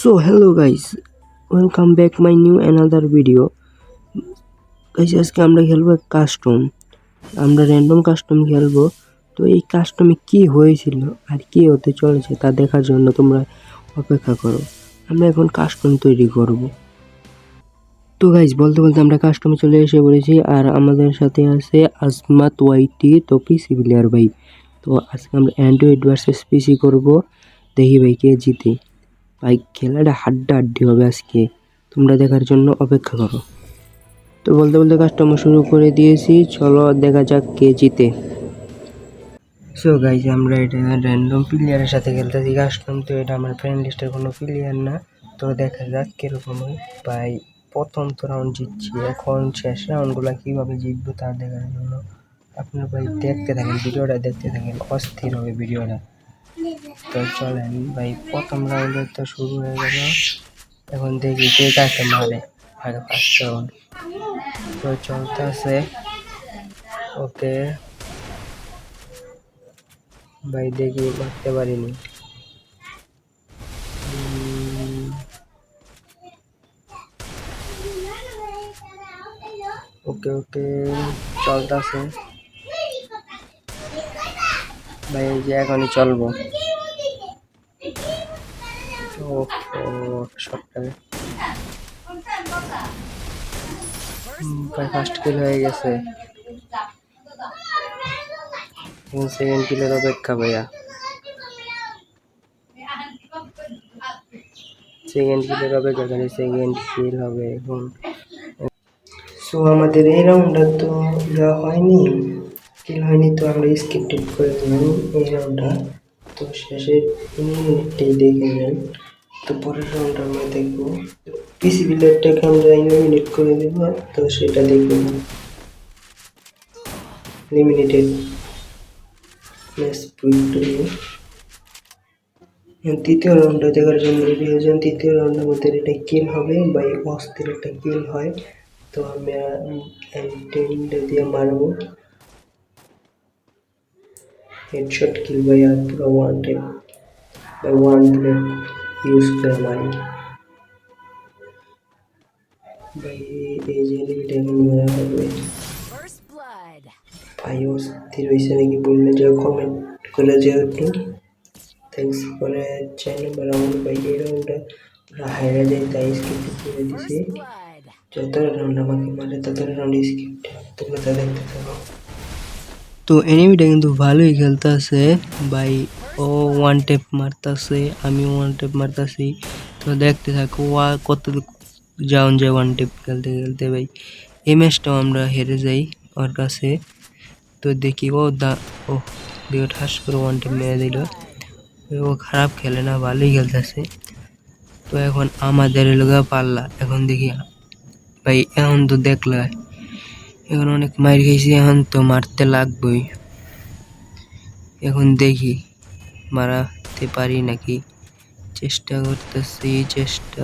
So hello guys, welcome back my new another video. Guys, আজকে আমরা খেলবো custom. আমরা র্যান্ডম কাস্টম খেলবো। তো এই কাস্টমে কি হয়েছিল আর কি হতে চলেছে তা দেখার জন্য তোমরা অপেক্ষা করো। আমরা এখন কাস্টম তৈরি করব। তো গাইজ বলতে বলতে আমরা কাস্টমে চলে এসে বলেছি, আর আমাদের সাথে আছে আসমাত ওয়াইটি, তো পিসি প্লেয়ার ভাই। তো আজকে আমরা অ্যান্ড্রয়েড ভার্সেস পিসি করব, দেখি ভাই কে জিতে। ভাই খেলাটা হাড্ডাহাড্ডি হবে আজকে, তোমরা দেখার জন্য অপেক্ষা করো। তো বলতে বলতে কাস্টমার শুরু করে দিয়েছি, চলো দেখা যাক কে জিতে। সো গাইজ আমরা এটা র্যান্ডম প্লেয়ারের সাথে খেলতেছি কাস্টম, তো এটা আমার ফ্রেন্ড লিস্টের কোনো প্লেয়ার না। তো দেখা যাক কীরকম হয়। ভাই প্রথম তো রাউন্ড জিতছি, এখন শেষ রাউন্ডগুলো কীভাবে জিতবো তা দেখার জন্য আপনার ভাই দেখতে থাকেন, ভিডিওটা দেখতে থাকেন, অস্থির হবে ভিডিওটা। তো চলেন ভাই, প্রথম রাউন্ডে তো শুরু হয়ে গেল, এখন দেখি কে কাকে মারে। আগে ফার্স্ট রাউন্ড তো চলতেছে। ওকে ভাই, দেখি মারতে পারিনি। ওকে ওকে চলতেছে ভাই, এই যে এখনই চলবো। শটটা ভাই ফার্স্ট কিল হয়ে গেছে, সেকেন্ড কিলের অপেক্ষা ভাইয়া। সেকেন্ড কিলের অপেক্ষা করে, সেকেন্ড কিল হবে এখন। সো আমাদের এই রাউন্ডটা তো হয়নি, কিল হয়নি, তো আমরা স্কিপ করে দিলাম এই রাউন্ডটা। তো শেষের মিনিটটাই দেখে নেন। তো পরের রাউন্ডটা আমরা দেখবো, পিসি বিল্ডারটাকে আমরা এলিমিনেট করে দেবো, তো সেটা দেখবো। Eliminated match victory. তৃতীয় রাউন্ডটা দেখার জন্য রেডি হয়েছেন। তৃতীয় রাউন্ডের মধ্যে এটা কিল হবে বা অস্থির একটা কিল হয়, তো আমরা টেনটা দিয়ে মারবো। হেডশট কিল ভাই, আর পুরো ওয়ান টেপ বা ওয়ান বুলেট ইউজ করে মারি ভাই। এই যে এনিমিটা এখন মারা হবে ভাই, অস্থির হয়েছে নাকি বললে যে কমেন্ট করে যেও একটু। থ্যাংকস করে চ্যানেল বানাবো ভাই। এই রাউন্ডটা হাইরা যায় তাই স্কিপ করে দিছি। যত রাউন্ড আমাকে মারে তত রাউন্ড স্কিপ, তোমরা তা দেখতে থাকো। তো এনিমিটা কিন্তু ভালোই খেলতেছে ভাই, ও ওয়ান টেপ মারতাছে, আমিও ওয়ান টেপ মারতাছি। তো দেখতে থাকো কত যাওন যায় ওয়ান টেপ খেলতে খেলতে ভাই। এই ম্যাচটাও আমরা হেরে যাই ওর কাছে। তো দেখি ও দেখো ঠাস করে ওয়ান টেপ মেরে দিল। ও খারাপ খেলে না, ভালোই খেলতেছে। তো এখন আমাদের লগা পাল্লা, এখন দেখি ভাই। এখন তো দেখলা এখন অনেক মার খাইছি, এখন তো মারতে লাগবেই। এখন দেখি মারাতে পারি নাকি, চেষ্টা করতেছি, চেষ্টা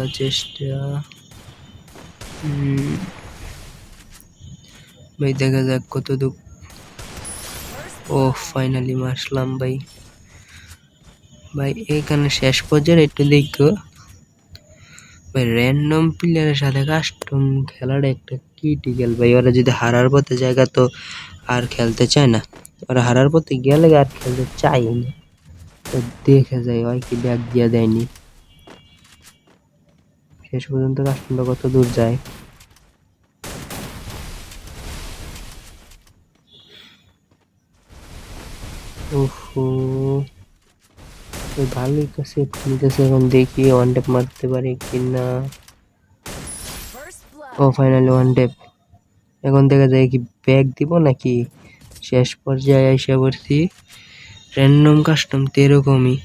ভাই দেখা যাক কত দূর। ও ফাইনালি মারলাম ভাই। ভাই এখানে শেষ পর্যায়ে একটু দেখো ভাই, র্যান্ডম প্লেয়ারের সাথে কাস্টম খেলাটা একটা ক্রিটিক্যাল ভাই। ওরা যদি হারার পথে জায়গা তো আর খেলতে চায় না, ওরা হারার পথে গেলে আর খেলতে চাই না। তো দেখে যায় হয় কি ব্যাগ দিয়ে দেয়নি, শেষ পর্যন্ত কাস্টমটা কত দূর যায়। ওহো ভালোই তো সেট নিতেছে, এখন দেখি ওয়ান টেপ মারতে পারি কিনা। ও ফাইনালি ওয়ান টেপ। এখন দেখা যায় কি ব্যাগ দিব নাকি। শেষ পর্যায়ে এসে পড়ছি। র্যান্ডম কাস্টম তো এরকমই,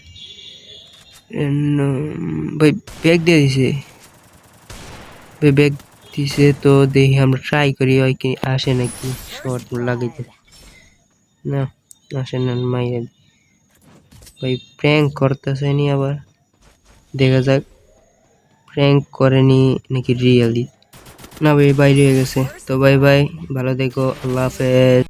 ভাই ব্যাগ দিয়ে দিছে ভাই, ব্যাগ দিছে। তো দেখি আমরা ট্রাই করি হয় কি আসে নাকি। শর্ট লাগাইতে না আসে না, মাইরে ভাই প্র্যাঙ্ক করতেছে নি আবার, দেখা যাক প্র্যাঙ্ক করেনি নাকি রিয়েলি। না ভাই বাইরে হয়ে গেছে। তো বাই বাই, ভালো দেখো, আল্লাহ হাফেজ।